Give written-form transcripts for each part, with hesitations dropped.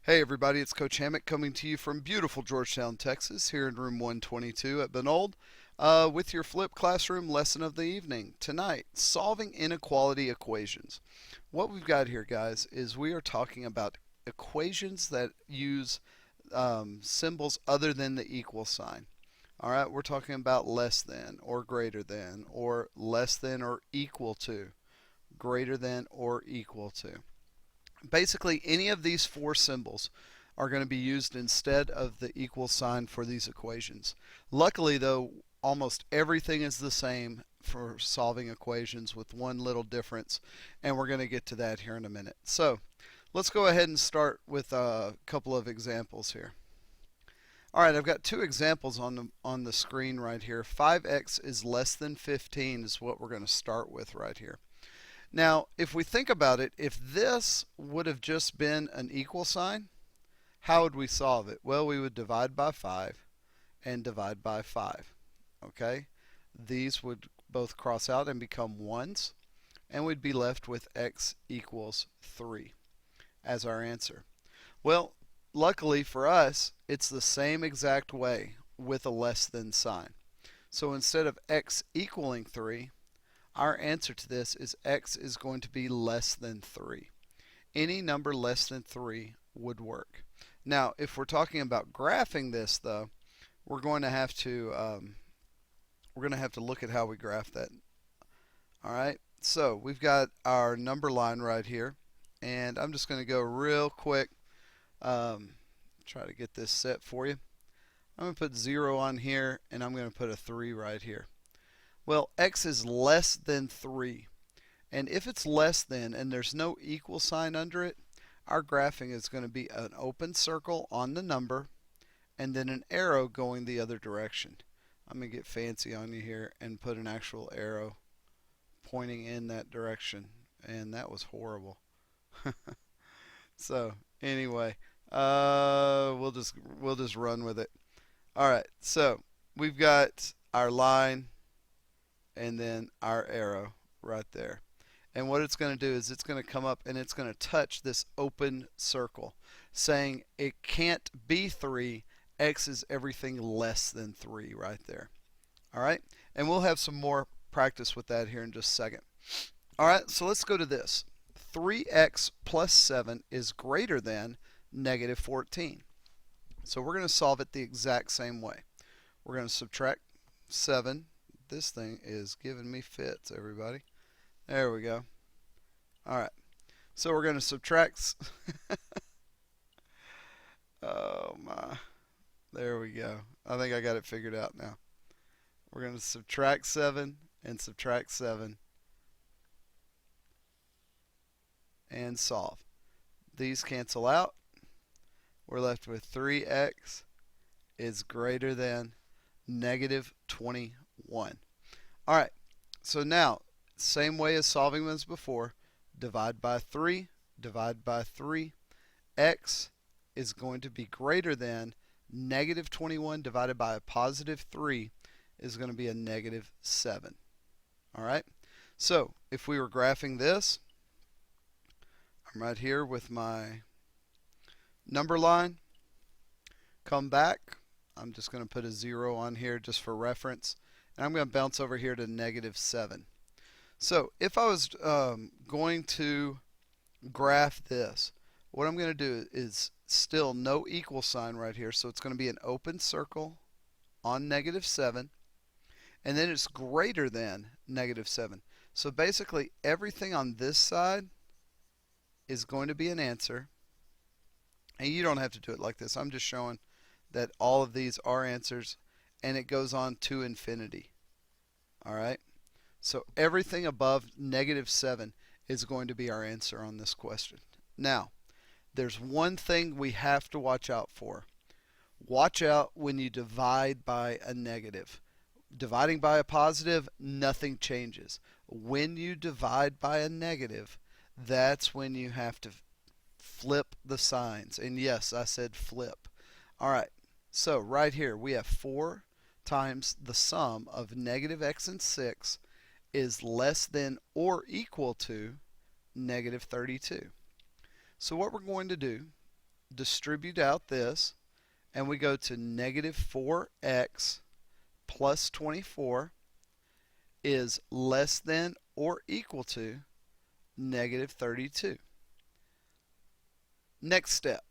Hey everybody, it's Coach Hammock coming to you from beautiful Georgetown, Texas, here in room 122 at Benold, with your flipped classroom lesson of the evening. Tonight, solving inequality equations. What we've got here, guys, is we are talking about equations that use symbols other than the equal sign. All right, we're talking about less than, or greater than, or less than or equal to, greater than or equal to. Basically, any of these four symbols are going to be used instead of the equal sign for these equations. Luckily, though, almost everything is the same for solving equations with one little difference, and we're going to get to that here in a minute. So let's go ahead and start with a couple of examples here. All right, I've got two examples on the screen right here. 5x is less than 15 is what we're going to start with right here. Now, if we think about it, if this would have just been an equal sign, how would we solve it? Well, we would divide by 5 and divide by 5. Okay? These would both cross out and become 1's, and we'd be left with x equals 3 as our answer. Well, luckily for us, it's the same exact way with a less than sign. So instead of x equaling 3, our answer to this is x is going to be less than 3. Any number less than 3 would work. Now, if we're talking about graphing this, though, we're going to have to look at how we graph that. All right. So we've got our number line right here, and I'm just going to go real quick. Try to get this set for you. I'm going to put 0 on here, and I'm going to put a 3 right here. Well, x is less than 3. And if it's less than and there's no equal sign under it, our graphing is going to be an open circle on the number and then an arrow going the other direction. I'm going to get fancy on you here and put an actual arrow pointing in that direction. And that was horrible. So anyway, we'll just run with it. All right, so we've got our line and then our arrow right there. And what it's going to do is it's going to come up and it's going to touch this open circle, saying it can't be 3. X is everything less than 3 right there. All right? And we'll have some more practice with that here in just a second. All right, so let's go to this. 3x plus 7 is greater than negative 14. So we're going to solve it the exact same way. We're going to subtract 7. This thing is giving me fits, everybody. There we go. All right. So we're going to subtract. Oh, my. There we go. I think I got it figured out now. We're going to subtract 7 and subtract 7 and solve. These cancel out. We're left with 3x is greater than negative 21. All right, so now, same way as solving them as before, divide by 3, divide by 3. X is going to be greater than negative 21 divided by a positive 3 is going to be a negative 7. All right, so if we were graphing this, I'm right here with my number line. Come back. I'm just going to put a 0 on here just for reference. And I'm going to bounce over here to negative 7. So if I was going to graph this, what I'm going to do is still no equal sign right here. So it's going to be an open circle on negative 7. And then it's greater than negative 7. So basically everything on this side is going to be an answer. And you don't have to do it like this. I'm just showing that all of these are answers, and it goes on to infinity. All right? So everything above negative 7 is going to be our answer on this question. Now, there's one thing we have to watch out for. Watch out when you divide by a negative. Dividing by a positive, nothing changes. When you divide by a negative, that's when you have to flip the signs. And yes, I said flip. All right, so right here we have 4 times the sum of negative x and 6 is less than or equal to negative 32. So what we're going to do, distribute out this, and we go to negative 4x plus 24 is less than or equal to negative 32. Next step,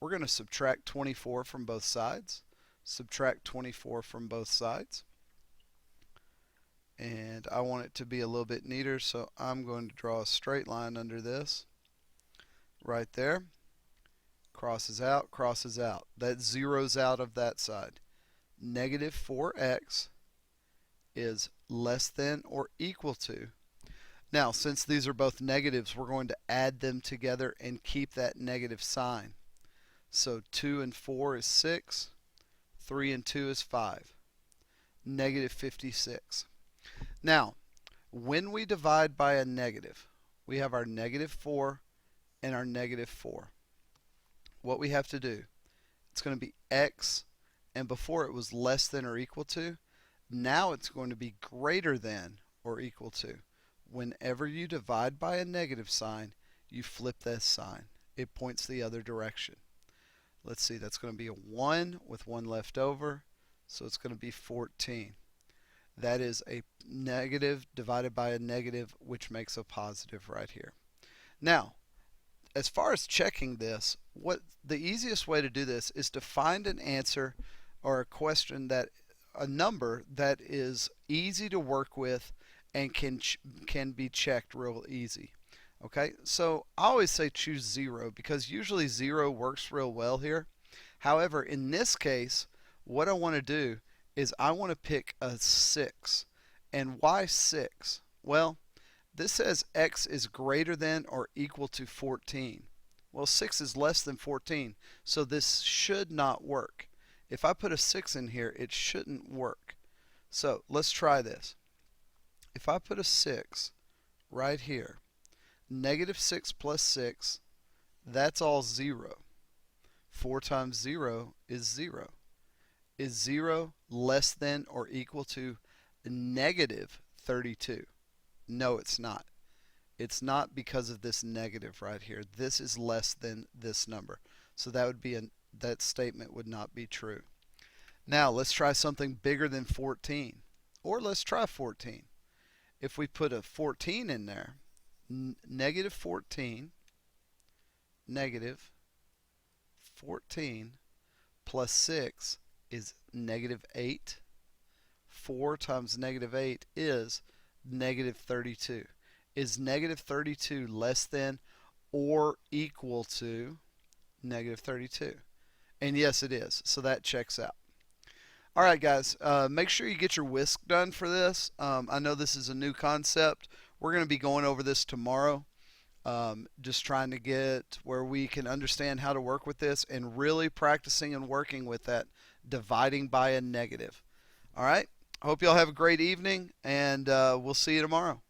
we're going to subtract 24 from both sides. Subtract 24 from both sides. And I want it to be a little bit neater, so I'm going to draw a straight line under this. Right there. Crosses out, crosses out. That zeroes out of that side. Negative 4x is less than or equal to. Now, since these are both negatives, we're going to add them together and keep that negative sign. So 2 and 4 is 6. 3 and 2 is 5. Negative 56. Now, when we divide by a negative, we have our negative 4 and our negative 4. What we have to do, it's going to be x, and before it was less than or equal to, now it's going to be greater than or equal to. Whenever you divide by a negative sign, you flip this sign. It points the other direction. Let's see, that's going to be a 1 with 1 left over, so it's going to be 14. That is a negative divided by a negative, which makes a positive right here. Now, as far as checking this, the easiest way to do this is to find an answer or a question a number that is easy to work with and can be checked real easy. Okay, so I always say choose 0 because usually 0 works real well here. However, in this case, what I want to do is I want to pick a 6. And why 6? Well, this says x is greater than or equal to 14. Well, 6 is less than 14, so this should not work. If I put a 6 in here, it shouldn't work. So let's try this. If I put a 6 right here, negative 6 plus 6, that's all 0. 4 times 0 is 0. Is 0 less than or equal to negative 32? No, it's not. It's not because of this negative right here. This is less than this number. So that would be that statement would not be true. Now let's try something bigger than 14. Or let's try 14. If we put a 14 in there, negative 14 plus 6 is negative 8. 4 times negative 8 is negative 32. Is negative 32 less than or equal to negative 32? And yes, it is. So that checks out. All right, guys, make sure you get your whisk done for this. I know this is a new concept. We're going to be going over this tomorrow. Just trying to get where we can understand how to work with this and really practicing and working with that dividing by a negative. All right. I hope you all have a great evening, and we'll see you tomorrow.